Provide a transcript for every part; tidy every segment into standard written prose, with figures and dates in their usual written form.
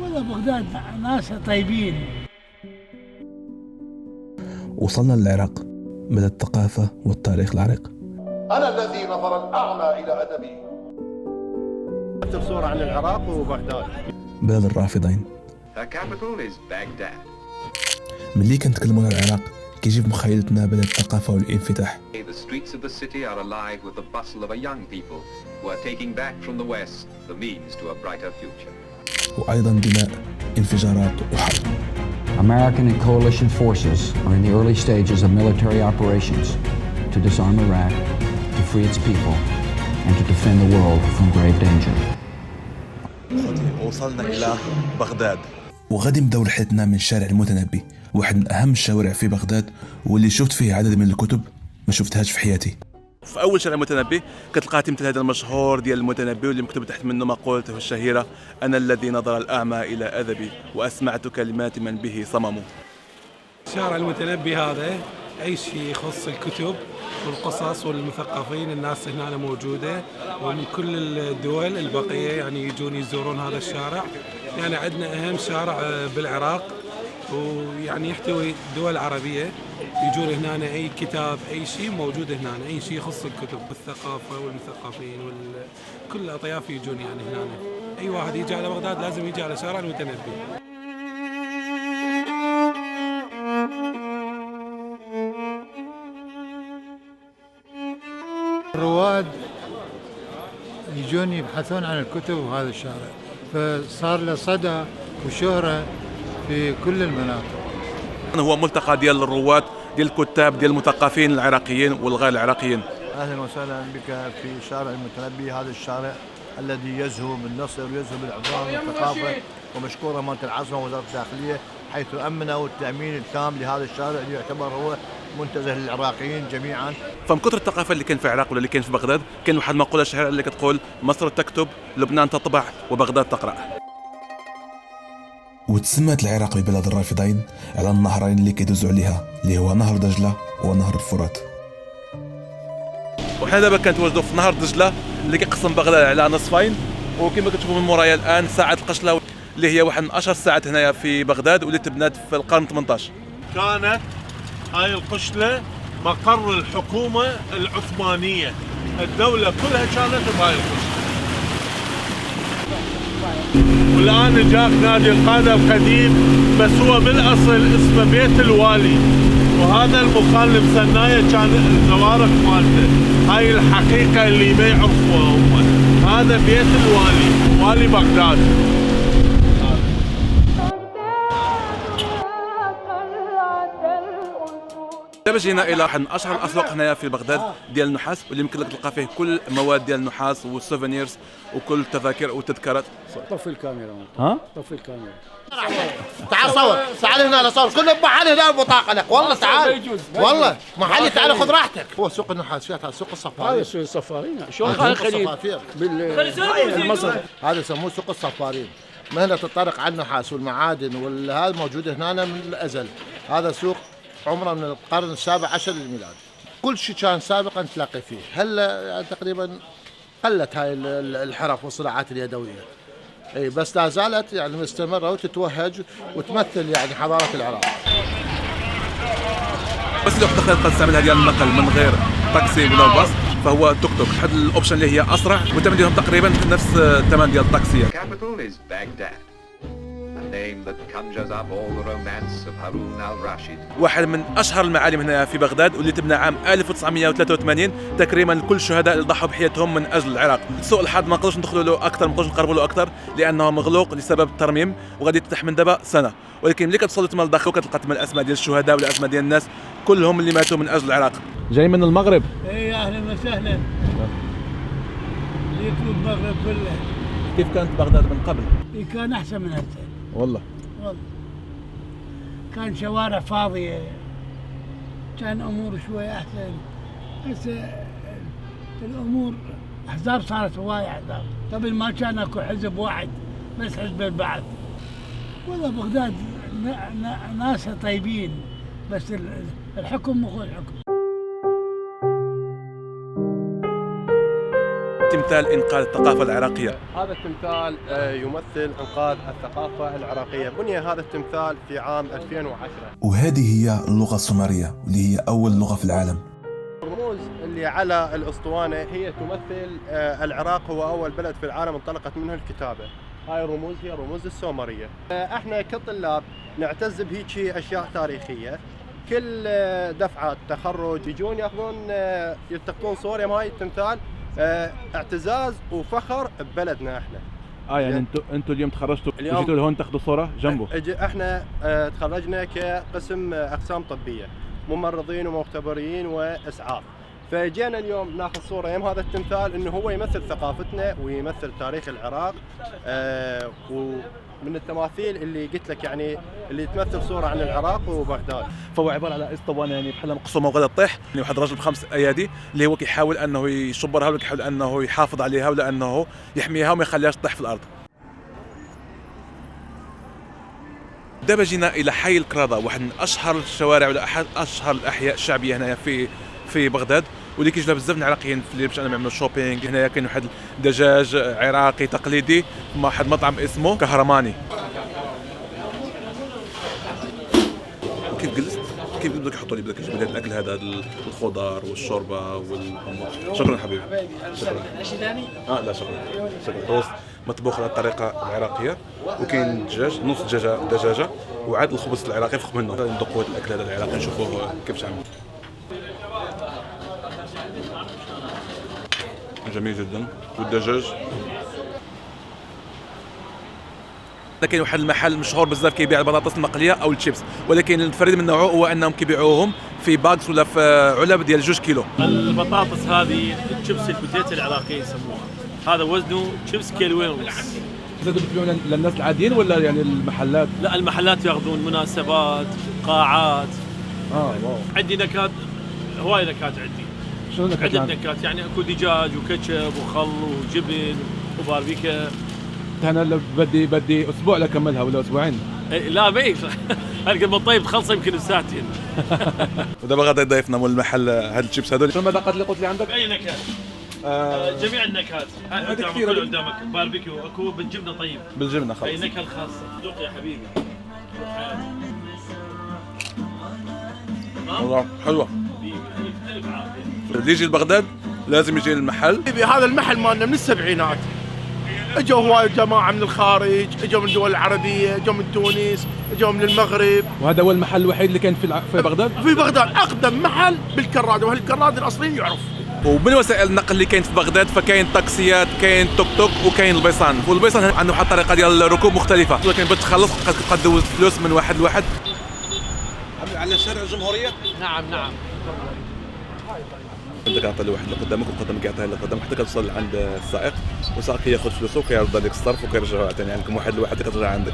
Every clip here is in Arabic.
والله بغداد ناس طيبين. وصلنا للعراق، بلد الثقافة والتاريخ العريق. أنا الذي نظر الأعمى إلى أدبي. أكتب صورة عن العراق وبغداد. بلد الرافضين. ملي كنتكلموا على العراق كيجي في مخيلتنا بلد الثقافة والانفتاح. وأيضا دماء، انفجارات وحرب. American and coalition forces are in the early stages of military operations to disarm Iraq, to free its people, and to defend the world from grave danger. وصلنا إلى بغداد، وغادي نبداو رحلتنا من شارع المتنبي، واحد من أهم الشوارع في بغداد، واللي شفت فيه عدد من الكتب ما شفتهاش في حياتي. في أول شارع المتنبي كتلقى تمثال هذا المشهور ديال المتنبي واللي مكتوب تحت منه مقولته الشهيرة: أنا الذي نظر الأعمى إلى أدبي وأسمعت كلمات من به صمموا. شارع المتنبي هذا أي شيء يخص الكتب والقصص والمثقفين، الناس هنا موجودة ومن كل الدول البقية يعني يجون يزورون هذا الشارع. يعني عندنا أهم شارع بالعراق، ويعني يحتوي دول عربية يجون هنا، أي كتاب أي شيء موجود هنا، أي شيء يخص الكتب والثقافة والمثقفين كل الأطياف يجون يعني هنا. أي واحد يجي على بغداد لازم يجي على شارع المتنبي. الرواد يجون يبحثون عن الكتب بهذا الشارع، فصار له صدى وشهرة في كل المناطق. هو ملتقى ديال الرواد، ديال الكتاب، ديال المثقفين العراقيين والغير العراقيين. أهلا وسهلا بك في شارع المتنبي، هذا الشارع الذي يزهو بالنصر ويزهو بالعمران والثقافة، ومشكورة أمانة العاصمة ووزارة الداخلية حيث أمنوا التأمين التام لهذا الشارع اللي يعتبر هو منتزه للعراقيين جميعا. فمن كثر الثقافة اللي كان في العراق ولا اللي كان في بغداد، كان واحد مقولة شهيرة اللي كتقول: مصر تكتب، لبنان تطبع، وبغداد تقرأ. وتسمت العراق ببلد الرافضين على النهرين اللي كيدوزوا عليها، اللي هو نهر دجلة ونهر الفرات. وحنا دابا كنتواجدوا في نهر دجلة اللي كيقسم بغداد على نصفين، وكما كتشوفوا من مورايا الآن ساعة القشلة اللي هي واحد من أشهر الساعات هنايا في بغداد، واللي تبنات في القرن 18. كانت هاي القشلة مقر الحكومة العثمانية، الدولة كلها كانت بهاي القشلة. والآن جاء نادي القادة القديم، بس هو بالأصل اسمه بيت الوالي، وهذا المكان اللي مسنايه كان الزوارق مالته. هاي الحقيقة اللي ما يعرفوها هم، هذا بيت الوالي، والي بغداد. دابا جينا الى واحد من اشهر الاسواق هنايا في بغداد ديال النحاس، واللي يمكن لك تلقى فيه كل مواد ديال النحاس والسوفينيرز وكل التذاكر والتذكارات. طفي الكاميرا. ها؟ طفي الكاميرا. تعال صور، تعال هنا صور، كل محل هنا البطاقة لك، والله تعال، والله محلي، تعال خذ راحتك. هو سوق النحاس، فيها سوق الصفارين. هذا سوق الصفارين، شلون خليل بالمصر. هذا يسموه سوق الصفارين. مهنة الطرق على النحاس والمعادن والهذا موجودة هنا من الأزل. هذا سوق عمره من القرن السابع عشر للميلاد. كل شيء كان سابقا تلاقي فيه. هلا يعني تقريبا قلت هاي الحرف والصناعات اليدوية، اي بس لا زالت يعني مستمرة وتتوهج وتمثل يعني حضارة العراق. بس لو دخلت قد تعمل هذه النقل من غير تاكسي ولا باص، فهو توك توك، حد الاوبشن اللي هي اسرع وثمن ديالهم تقريبا نفس الثمن ديال الطاكسي. واحد من اشهر المعالم هنا في بغداد، واللي تبنى عام 1983 تكريما لكل الشهداء اللي ضحوا بحياتهم من اجل العراق. سوء الحظ ما نقدروش ندخلوا له اكثر، ما نقدروش نقربوا له اكثر لانه مغلوق لسبب الترميم، وغادي يفتح من دابا سنه. ولكن ملي كتوصل تما لداخل كتلقى تما الاسماء ديال الشهداء والاسماء ديال الناس كلهم اللي ماتوا من اجل العراق. جاي من المغرب. اي اهلا وسهلا. ليكم المغرب كله. كيف كانت بغداد من قبل؟ كان احسن من هسه والله. كان شوارع فاضية، كان أمور شوي أحسن. هسه الأمور أحزاب صارت هواية أحزاب. قبل ما كان أكو حزب واحد بس، حزب البعث. والله بغداد ناس طيبين، بس الحكم مو الحكم. تمثال إنقاذ الثقافة العراقية. هذا التمثال يمثل إنقاذ الثقافة العراقية. بني هذا التمثال في عام 2010. وهذه هي اللغة السومرية واللي هي أول لغة في العالم. الرموز اللي على الأسطوانة هي تمثل العراق هو أول بلد في العالم انطلقت منه الكتابة. هاي الرموز هي الرموز السومرية. احنا كطلاب نعتز بهيك أشياء تاريخية. كل دفعة تخرج يجون ياخذون يلتقطون صور يم هاي التمثال، اعتزاز وفخر ببلدنا احنا. يعني انتوا اليوم تخرجتوا جيتوا لهون تاخذوا صورة جنبه؟ احنا تخرجنا كقسم أقسام طبية، ممرضين ومختبرين وإسعاف. فجينا اليوم ناخذ صورة يم هذا التمثال انه هو يمثل ثقافتنا ويمثل تاريخ العراق، ومن التماثيل اللي قلت لك يعني اللي تمثل صورة عن العراق وبغداد. فهو عبارة على اسطوانة يعني بحالها مقسومة وغدا تطيح، يعني واحد رجل ب5 أيادي اللي هو كيحاول انه يشبرها ولا كيحاول انه يحافظ عليها ولا انه يحميها وما يخليهاش تطيح في الارض. دابا جينا الى حي الكراضة، واحد من اشهر الشوارع ولا احد اشهر الاحياء الشعبية هنايا في بغداد، واللي كيجي بزاف من العراقيين اللي باش يعملوا شوبينغ. هنايا كاين واحد دجاج عراقي تقليدي مع واحد مطعم اسمه كهرماني. كيف بدك يحطوا لي بدك الاكل هذا الخضار والشوربه والحمص. شكرا حبيبي. شكرا. شيء ثاني؟ لا شكرا. روز مطبوخ على الطريقه العراقيه، وكاين دجاج نص دجاجه وعاد الخبز العراقي فوق منه. ندوقوا الاكل هذا العراقي نشوفوه كيفاش عامل. جميل جدا. والدجاج كاين واحد المحل مشهور بزاف كيبيع البطاطس المقليه او الشيبس، ولكن الفريد من نوعه هو انهم كيبيعوهم في باكس ولا في علب ديال 2 كيلو. البطاطس هذه الشيبس البوتيتو العراقي يسموها، هذا وزنه شيبس كيلوين ونص. تقدروا تبيعون للناس العاديين ولا يعني المحلات؟ لا المحلات ياخذون مناسبات قاعات. واو. عندي نكهات هواي نكهات عندي. شنو نكهات؟ عدة نكهات يعني اكو دجاج وكاتشب وخل وجبن وباربيكا. انا لو بدي اسبوع لكملها ولا اسبوعين؟ لا بيش هالقد ما طيب تخلص يمكن بساعتين. ودابا غادي ضيفنا مول المحل هاد الشيبس هذول. شنو المذاقات اللي قلت لي عندك؟ اي نكهات. جميع النكهات. هذه كثير قدامك. باربيكيو اكو بالجبنه طيب. بالجبنه خلاص. اي نكهه الخاصه. ذوق يا حبيبي. والله حلوه. اللي يجي لبغداد لازم يجي للمحل. هذا المحل مالنا من السبعينات. اجوا هواي جماعه من الخارج، اجوا من الدول العربيه، اجوا من تونس، اجوا من المغرب. وهذا هو المحل الوحيد اللي كان في بغداد؟ في بغداد اقدم محل بالكراده، وهالكراده الاصليين يعرف. ومن وسائل النقل اللي كاين في بغداد فكاين تاكسيات، كاين توك توك، وكاين البيصان. والبيصان عنده واحد الطريقه ديال الركوب مختلفه، ولكن باش تخلص قد تدوز فلوس من واحد لواحد. على شارع الجمهوريه؟ نعم. انت كتعطي لواحد اللي قدامك وقدامك يعطيها اللي قدامك حتى كتوصل عند السائق، والسائق كياخذ فلوسه وكيرد لك الصرف وكيرجعها ثاني عندكم واحد لواحد كترجع عندك.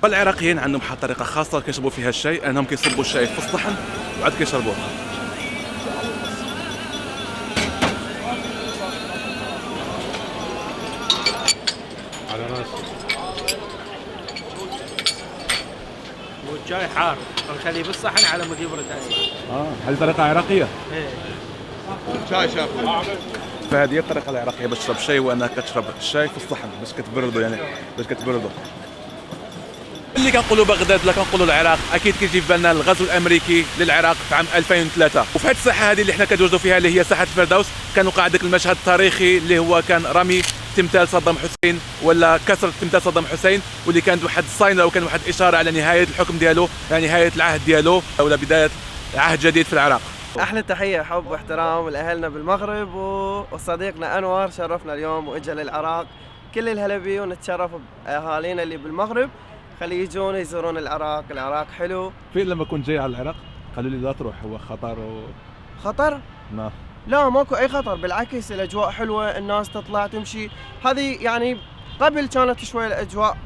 العراقيين عندهم واحد طريقه خاصه كيشربوا فيها الشاي، انهم كيصبوا الشاي في الصحن وعاد كيشربوه. على راسي. والشاي حار نخليه بالصحن على مود يبرد هسه. هذه طريقه عراقيه. ايه. شاي شاف. فهذه هي الطريقه العراقيه باش تشرب شاي، وانك كتشرب الشاي في الصحن باش كتبردو. اللي كنقولوا بغداد ولا كنقولوا العراق اكيد كيجي في بالنا الغزو الامريكي للعراق في عام 2003. وفي هذه الساحه هذه اللي حنا كنتواجدوا فيها اللي هي ساحه الفردوس كان وقع داك المشهد التاريخي اللي هو كان رمي تمثال صدام حسين ولا كسر تمثال صدام حسين، واللي كانت واحد الصاين او كان واحد اشاره على نهايه الحكم ديالو، يعني نهايه العهد ديالو ولا بدايه عهد جديد في العراق. احلى تحيه حب واحترام لاهلنا بالمغرب وصديقنا انور شرفنا اليوم واجا للعراق. كل الهلا ونتشرف باهالينا اللي بالمغرب، خلي يجون يزورون العراق حلو. في لما كنت جاي على العراق قالوا لي لا تروح، هو خطر خطر؟ ما لا ماكو اي خطر، بالعكس الاجواء حلوه، الناس تطلع تمشي. هذه يعني قبل كانت شوي الاجواء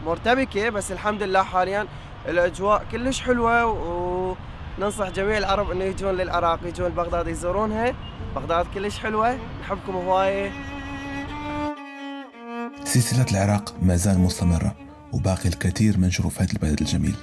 مرتبكه، بس الحمد لله حاليا الاجواء كلش حلوه، وننصح جميع العرب انه يجون للعراق، يجون بغداد يزورونها. بغداد كلش حلوه، نحبكم هوايه. سلسلة العراق ما زال مستمرة، وباقي الكثير من شرفات البلد الجميل.